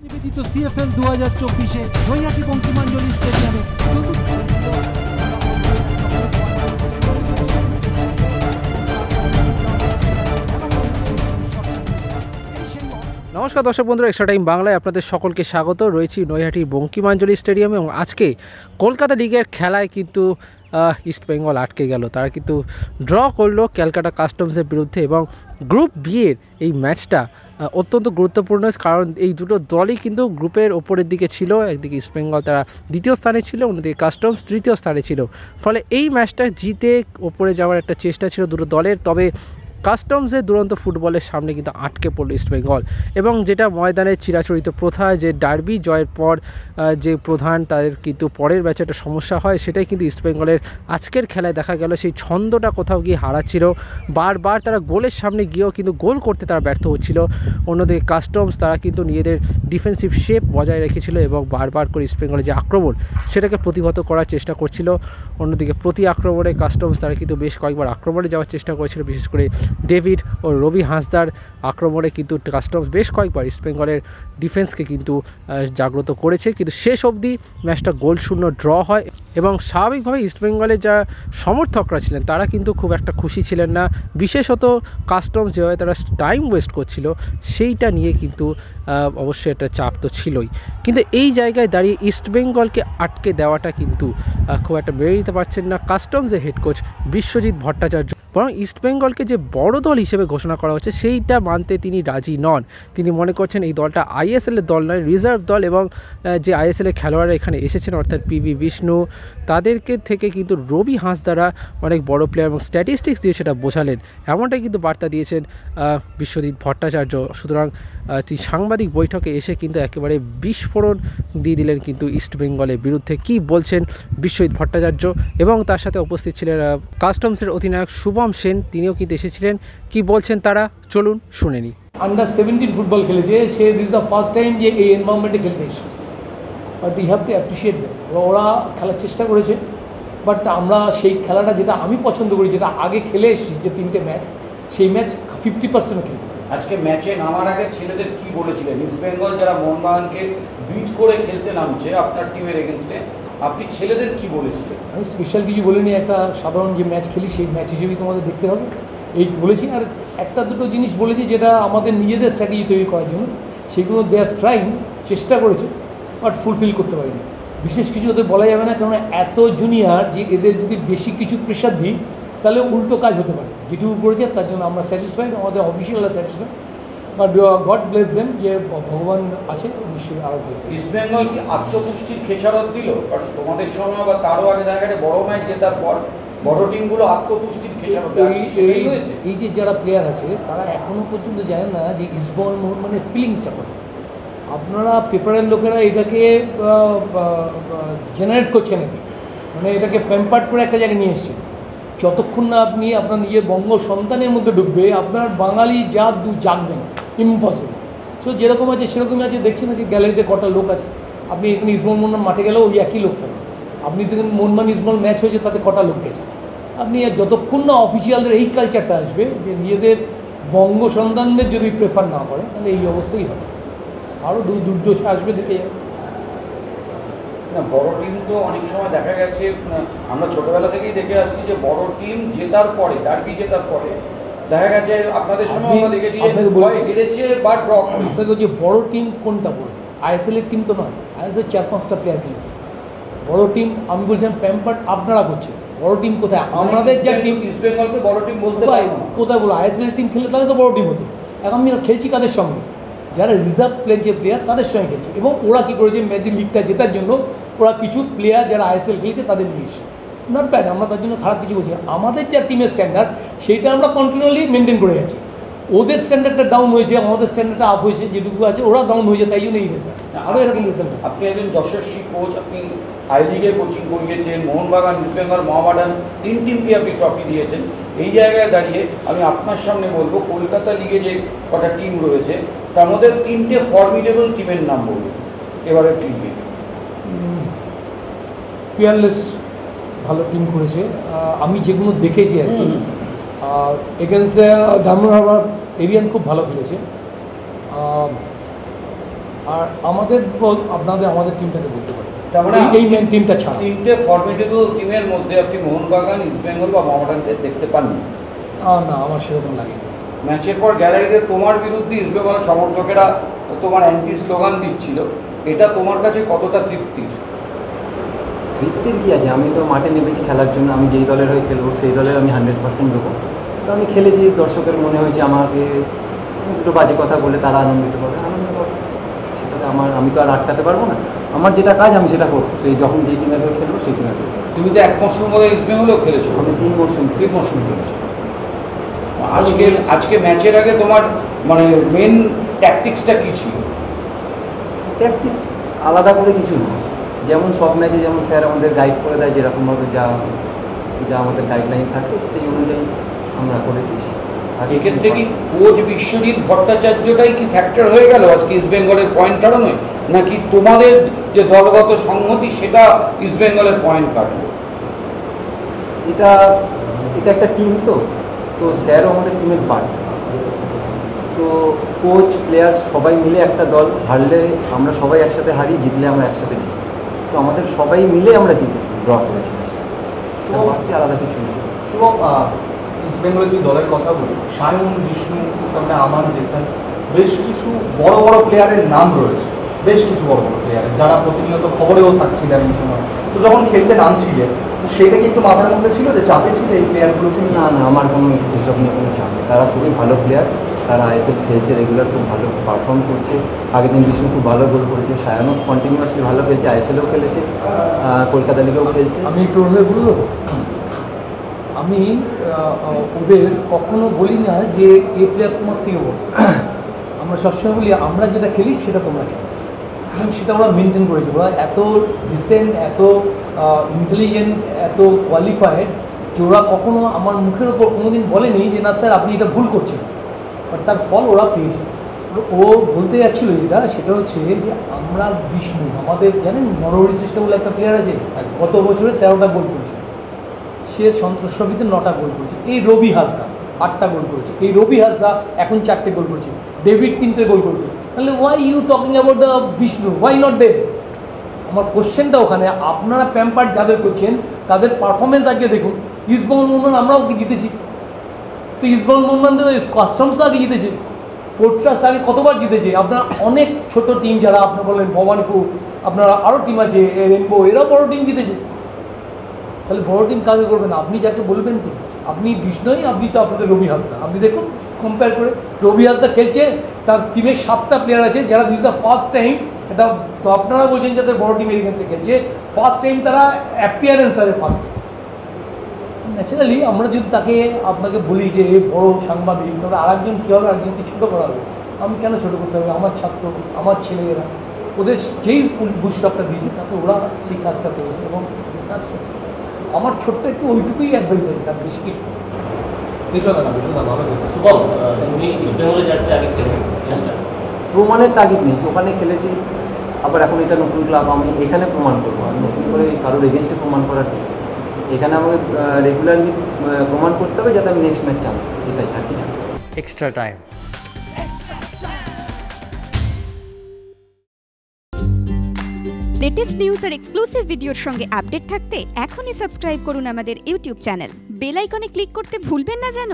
নিবেদিত সিএফএল 2024-এ নৈহাটি বঙ্কিমাঞ্জলি স্টেডিয়ামে নমস্কার দর্শক বন্ধুরা, এক্সট্রা টাইম বাংলায় আপনাদের সকলকে স্বাগত। রয়েছি নৈহাটির বঙ্কিমাঞ্জলি স্টেডিয়ামে এবং আজকে কলকাতা লিগের খেলায় কিন্তু ইস্ট বেঙ্গল আটকে গেল। তারা কিন্তু ড্র করলো ক্যালকাটা কাস্টমসের বিরুদ্ধে এবং গ্রুপ বি এর এই ম্যাচটা অত্যন্ত গুরুত্বপূর্ণ, কারণ এই দুটো দলই কিন্তু গ্রুপের ওপরের দিকে ছিল। একদিকে ইস্ট বেঙ্গল তারা দ্বিতীয় স্থানে ছিল, অন্যদিকে কাস্টমস তৃতীয় স্থানে ছিল। ফলে এই ম্যাচটা জিতে ওপরে যাওয়ার একটা চেষ্টা ছিল দুটো দলের। তবে কাস্টমসের দুরন্ত ফুটবলের সামনে কিন্তু আটকে পড়লো ইস্ট বেঙ্গল এবং যেটা ময়দানের চিরাচরিত প্রথা যে ডার্বি জয়ের পর যে প্রধান তাদের কিন্তু পরের ম্যাচে একটা সমস্যা হয়, সেটাই কিন্তু ইস্ট বেঙ্গলের আজকের খেলায় দেখা গেল। সেই ছন্দটা কোথাও গিয়ে হারাচ্ছিল, বারবার তারা গোলের সামনে গিয়েও কিন্তু গোল করতে তারা ব্যর্থ হচ্ছিল। অন্যদিকে কাস্টমস তারা কিন্তু নিজেদের ডিফেন্সিভ শেপ বজায় রেখেছিল এবং বারবার করে ইস্ট বেঙ্গলের যে আক্রমণ সেটাকে প্রতিহত করার চেষ্টা করছিল। অন্যদিকে প্রতি আক্রমণে কাস্টমস তারা কিন্তু বেশ কয়েকবার আক্রমণে যাওয়ার চেষ্টা করেছিল, বিশেষ করে ডেভিড ও রবি হাঁসদার আক্রমণে কিন্তু কাস্টমস বেশ কয়েকবার ইস্টবেঙ্গলের ডিফেন্সকে কিন্তু জাগ্রত করেছে, কিন্তু শেষ অবধি ম্যাচটা গোল শূন্য ড্র হয় এবং স্বাভাবিকভাবে ইস্টবেঙ্গলের যা সমর্থকরা ছিলেন তারা কিন্তু খুব একটা খুশি ছিলেন না। বিশেষত কাস্টমস যেভাবে তারা টাইম ওয়েস্ট করছিল সেইটা নিয়ে কিন্তু অবশ্যই একটা চাপ তো ছিলই, কিন্তু এই জায়গায় দাঁড়িয়ে ইস্টবেঙ্গলকে আটকে দেওয়াটা কিন্তু খুব একটা মেনে নিতে পারছেন না কাস্টমসের হেড কোচ বিশ্বজিৎ ভট্টাচার্য। বরং ইস্টবেঙ্গলকে যে বড় দল হিসেবে ঘোষণা করা হচ্ছে সেইটা মানতে তিনি রাজি নন। তিনি মনে করছেন এই দলটা আইএসএলের দল নয়, রিজার্ভ দল, এবং যে আইএসএলের খেলোয়াড়রা এখানে এসেছেন অর্থাৎ পিভি বিষ্ণু তাদেরকে থেকে কিন্তু রবি হাঁসদারা অনেক বড় প্লেয়ার এবং স্ট্যাটিস্টিক্স দিয়ে সেটা বোঝালেন, এমনটাই কিন্তু বার্তা দিয়েছেন বিশ্বজিৎ ভট্টাচার্য। সুতরাং তিনি সাংবাদিক বৈঠকে এসে কিন্তু একেবারে বিস্ফোরণ দিয়ে দিলেন কিন্তু ইস্টবেঙ্গলের বিরুদ্ধে। কি বলছেন বিশ্বজিৎ ভট্টাচার্য, এবং তার সাথে উপস্থিত ছিলেন কাস্টমসের অধিনায়ক শুভম সেন, তিনিও কিন্তু এসেছিলেন। কি বলছেন তারা, চলুন শুনে নিই। আন্ডার 17 ফুটবল খেলেছে সে, দিস দ্য ফার্স্ট টাইম যে এই এনভায়রনমেন্টে খেলতে এসেছে, but you have to appreciate them. ওরা খেলার চেষ্টা করেছে, বাট আমরা সেই খেলাটা যেটা আমি পছন্দ করি, যেটা আগে খেলে এসেছি যে 3টে ম্যাচ, সেই ম্যাচ 50% খেলতে। আজকে ম্যাচে নামার আগে ছেলেদের কি বলেছিলেন? ইস্ট বেঙ্গল যারা মোহনবাগানকে বিট করে খেলতে নামছে আপনার টিমের এগেনস্টে, আপনি ছেলেদের কি বলেছিলেন? আমি স্পেশাল কিছু বলিনি, একটা সাধারণ যে ম্যাচ খেলি সেই ম্যাচ হিসেবেই তোমাদের দেখতে হবে এই বলেছি। আর একটা দুটো জিনিস বলেছি যেটা আমাদের নিজেদের স্ট্র্যাটেজি তৈরি করার জন্য, সেগুলো দে আর ট্রাইং, চেষ্টা করেছে, বাট ফুলফিল করতে পারিনি। বিশেষ কিছু ওদের বলা যাবে না, কারণ এত জুনিয়র যে এদের যদি বেশি কিছু প্রেশার দিই তাহলে উল্টো কাজ হতে পারে। যেটুকু করেছে তার জন্য আমরা স্যাটিসফাইড, আমাদের অফিসিয়ালরা satisfied, but god bless them, যে ভগবান আছে নিশ্চয়ই আরও ভালো। ইস্ট বেঙ্গল কি আত্মপুষ্টির খেসারত দিল? কারণ তোমাদের সময় বা তারও আগে দেখা গেছে বড় ম্যাচ জেতার পর বড় টিমগুলো আত্মপুষ্টির খেসারত হয়েছে। এই যে যারা প্লেয়ার আছে তারা এখনও পর্যন্ত জানে না যে ইস্টবেঙ্গল মোহন মানে ফিলিংসটা কথা। আপনারা পেপারের লোকেরা এটাকে জেনারেট করছেন, মানে এটাকে প্যাম্পার্ড করে একটা জায়গায় নিয়ে এসছেন। যতক্ষণ না আপনি আপনার নিজের বঙ্গ সন্তানের মধ্যে ঢুকবে, আপনার বাঙালি জাত জাগবে না, ইম্পসিবল। সো যেরকম আছে সেরকমই আছে। দেখছেন না যে গ্যালারিতে কটা লোক আছে, আপনি এখানে ইস্টবেঙ্গল মোহনবাগান মাঠে গেলেও ওই একই লোক থাকে। আপনি দেখেন মোহনবাগান ইস্টবেঙ্গল ম্যাচ হয়েছে, তাতে কটা লোক গেছে। আপনি যতক্ষণ না অফিসিয়ালদের এই কালচারটা আসবে যে নিজেদের বঙ্গ সন্তানদের যদি প্রেফার না করে, তাহলে এই অবস্থাই হবে। আরও দুর্দশা আসবে, দেখে যাবে। না, বড় টিম তো অনেক সময় দেখা গেছে, আমরা ছোটবেলা থেকেই দেখে আসছি যে বড় টিম জেতার পরে, ডার্বি জেতার পরে দেখা গেছে আপনাদের সময় আমরা দেখেছি হেরেছে বা ড্র। আপনাকে যে বড় টিম কোনটা বলবে? আইএসএলের টিম তো নয়, আইএসএল 4-5টা প্লেয়ার খেলেছে। বড় টিম আমি বলছিলাম প্যাম্পার্ড আপনারা করছেন। বড় টিম কোথায়? আমাদের যা টিম ইস্ট বেঙ্গলকে বড় টিম বলতে পারি কোথায় বলো? আইএসএলের টিম খেলে তাহলে তো বড় টিম হতো। এখন আমি খেলছি কাদের সঙ্গে? যারা রিজার্ভ প্লেয়ার যে প্লেয়ার তাদের সঙ্গে খেলছে, এবং ওরা কী করেছে ম্যাচের লিগটা জেতার জন্য ওরা কিছু প্লেয়ার যারা আইএসএল খেলেছে তাদের নিয়ে এসে, নট ব্যাড, আমরা তার জন্য খারাপ কিছু বলছি। আমাদের যা টিমের স্ট্যান্ডার্ড সেইটা আমরা কন্টিনিউয়ালি মেনটেন করে যাচ্ছি। ওদের স্ট্যান্ডার্ডটা ডাউন হয়েছে, আমাদের স্ট্যান্ডার্ডটা আপ হয়েছে, যেটুকু আছে ওরা ডাউন হয়েছে, তাই জন্য এই রেজাল্ট। আরও এরকম রেজাল্ট। আপনি একজন যশস্বী কোচ, আপনি আই লিগে কোচিং করিয়েছেন, মোহনবাগান, ইস্ট বেঙ্গল, মোহামেডান 3 টিমকে আপনি ট্রফি দিয়েছেন। এই জায়গায় দাঁড়িয়ে আমি আপনার সামনে বলবো কলকাতা লিগে যে কটা টিম রয়েছে তার মধ্যে 3টে ফর্মিডেবল টিমের নাম বলবো এবারের টিমে। পিয়ারলেস ভালো টিম করেছে আমি যেগুলো দেখেছি আর কি। এগেন্সট ডায়মন্ড হারবার এরিয়ান খুব ভালো খেলেছে। আর আমাদের টিমটাকে বলতে পারি, তার মানে এই মেন টিমটা ছাড়া। তিনটে ফর্মিডেবল টিমের মধ্যে আপনি মোহনবাগান, ইস্টবেঙ্গল বা মোহামেডানকে দেখতে পাননি? না, আমার সেরকম লাগেনি। ম্যাচের পর গ্যালারিতে তোমার বিরুদ্ধে ইস্টবেঙ্গল সমর্থকেরা তোমার অ্যান্টি স্লোগান দিচ্ছিল, এটা তোমার কাছে কতটা তৃপ্তির? তৃপ্তির কী আছে, আমি তো মাঠে নেমেছি খেলার জন্য, আমি যেই দলের হয়ে খেলবো সেই দলের আমি 100% দেবো। তো আমি খেলেছি, দর্শকের মনে হয়েছে আমাকে দুটো বাজে কথা বলে তারা আনন্দিত পাবে, আনন্দ পাবে, সেটাতে আমি তো আর আটকাতে পারবো না। আমার যেটা কাজ আমি সেটা করবো, সেই যখন যেই টিমের হয়ে খেলবো সেই টিমের হয়ে। তুমি তো এক মরশুম মধ্যে ইস্টবেঙ্গলেও খেলেছো? আমি 3 মরশুম খেলেছো। আজকে ম্যাচের আগে তোমার মানে মেন ট্যাকটিক্সটা কী ছিল? ট্যাকটিক্স আলাদা করে কিছু না, যেমন সব ম্যাচে যেমন স্যার আমাদের গাইড করে দেয়, যেরকমভাবে যা আমাদের গাইডলাইন থাকে সেই অনুযায়ী আমরা করেছি। এক্ষেত্রে কি কোচ বিশ্বজিৎ ভট্টাচার্যটাই কি ফ্যাক্টর হয়ে গেল আজকে ইস্টবেঙ্গলের পয়েন্ট কারণে, নাকি তোমাদের যে দলগত সংহতি সেটা ইস্টবেঙ্গলের পয়েন্ট কাটলো? এটা একটা টিম, তো স্যারও আমাদের টিমের পার্ট, তো কোচ প্লেয়ার সবাই মিলে একটা দল, হারলে আমরা সবাই একসাথে হারি, জিতলে আমরা একসাথে জিতি, তো আমাদের সবাই মিলে আমরা জিতে ড্র করেছি ম্যাচটা, বাড়তি আলাদা কিছু নেই। শুভম, ইস্টবেঙ্গলের যদি দলের কথা বলি, সায়ন, বিষ্ণু, তারপরে আমান, জেসন, বেশ কিছু বড় বড় প্লেয়ারের নাম রয়েছে, বেশ কিছু বড় বড় প্লেয়ারের, যারা প্রতিনিয়ত খবরেও থাকছিলেন এই সময়। তো যখন খেলতে নামছিলেন, তো সেটা কি একটু মাথার মধ্যে ছিল যে চাপে ছিল এই প্লেয়ারগুলোকে? না, আমার কোনো এসব নিয়ে কোনো চাপ নেই, তারা খুবই ভালো প্লেয়ার, তারা আইএসএল খেলছে, রেগুলার খুব ভালো পারফর্ম করছে। আগের দিন বিষ্ণু খুব ভালো গোল করেছে, সায়নও কন্টিনিউয়াসলি ভালো খেলছে, আইএসএলেও খেলেছে, কলকাতা লিগেও খেলছে। আমি একটু ওদের বললো, আমি ওদের কখনো বলি না যে এই প্লেয়ার তোমার থেকে বল, আমরা সবসময় বলি আমরা যেটা খেলি সেটা তোমরা খেলো, এবং সেটা ওরা মেনটেন করেছে। ওরা এত ডিসেন্ট, এত ইন্টেলিজেন্ট, এত কোয়ালিফাইড যে ওরা কখনো আমার মুখের ওপর কোনোদিন বলেনি যে না স্যার আপনি এটা ভুল করছেন, বাট তার ফল ওরা পেয়েছে। ও বলতে যাচ্ছিলো যেটা, সেটা হচ্ছে যে আমরা বিষ্ণু, আমাদের জানেন নরহরি সিস্টেম বলে একটা প্লেয়ার আছে, গত বছরে 13টা গোল করেছে, সে সন্তোষ ট্রফিতে 9টা গোল করেছে। এই রবি হাসদা 8টা গোল করেছে, এই রবি হাসদা এখন 4টে গোল করেছে, ডেভিড 3টে গোল করেছে। তাহলে why you talking about the Vishnu, why not Dev? আমার কোশ্চেনটা ওখানে, আপনারা প্যাম্পার্ড যাদের করছেন তাদের পারফরমেন্স আজকে দেখুন। ইস্টবেঙ্গল মোহনবাগান আমরাও জিতেছি, তো ইস্টবেঙ্গল মোহনবাগান তো কাস্টমসও আগে জিতেছে, পোর্ট্রাস আগে কতবার জিতেছে। আপনার অনেক ছোট টিম যারা আপনি বললেন ভবানীপুর, আপনারা আরও টিম আছে রেনবো, এরাও বড় টিম জিতেছে। তাহলে বড় টিম কাকে করবেন? আপনি যাকে বলবেন তো, আপনি বিষ্ণুই, আপনি তো আপনাদের রবি হাসদা, আপনি দেখুন কম্পেয়ার করে। রবি হাসদা খেলছে, তার টিমের 7টা প্লেয়ার আছে যারা দিস দ্য ফার্স্ট টাইম, এটা তো আপনারা বলছেন যাদের বড় টিমের এগেন্সে খেলছে, ফার্স্ট টাইম তারা অ্যাপিয়ারেন্স আছে ফার্স্ট। ন্যাচারালি আমরা যদি তাকে আপনাকে বলি যে বড় সাংবাদিক, তবে আরেকজন কী হবে, আরেকজনকে ছোটো করা হবে। আমি কেন ছোটো করতে হবে? আমার ছাত্র, আমার ছেলেরা, ওদের যেই বুস্টআপটা দিয়েছে তাতে ওরা সেই কাজটা করেছে এবং সাকসেস। আমার ছোট্ট একটু ওইটুকুই অ্যাডভাইস আছে, তার বেশি কিছু। প্রমাণের তাগিদ নেই, ওখানে খেলেছি, আবার এখন এটা নতুন ক্লাব, আমি এখানে প্রমাণ করবো, আমি নতুন করে কারোর এগেনস্টে প্রমাণ করার কিছু। এখানে আমাকে রেগুলারলি প্রমাণ করতে হবে যাতে আমি নেক্সট ম্যাচ চান্স পাই, এটাই, আর কিছু। Extra time. লেটেস্ট নিউজ আর এক্সক্লুসিভ ভিডিওর সঙ্গে আপডেট থাকতে এখনই সাবস্ক্রাইব করুন আমাদের ইউটিউব চ্যানেল। বেল আইকনে ক্লিক করতে ভুলবেন না যেন।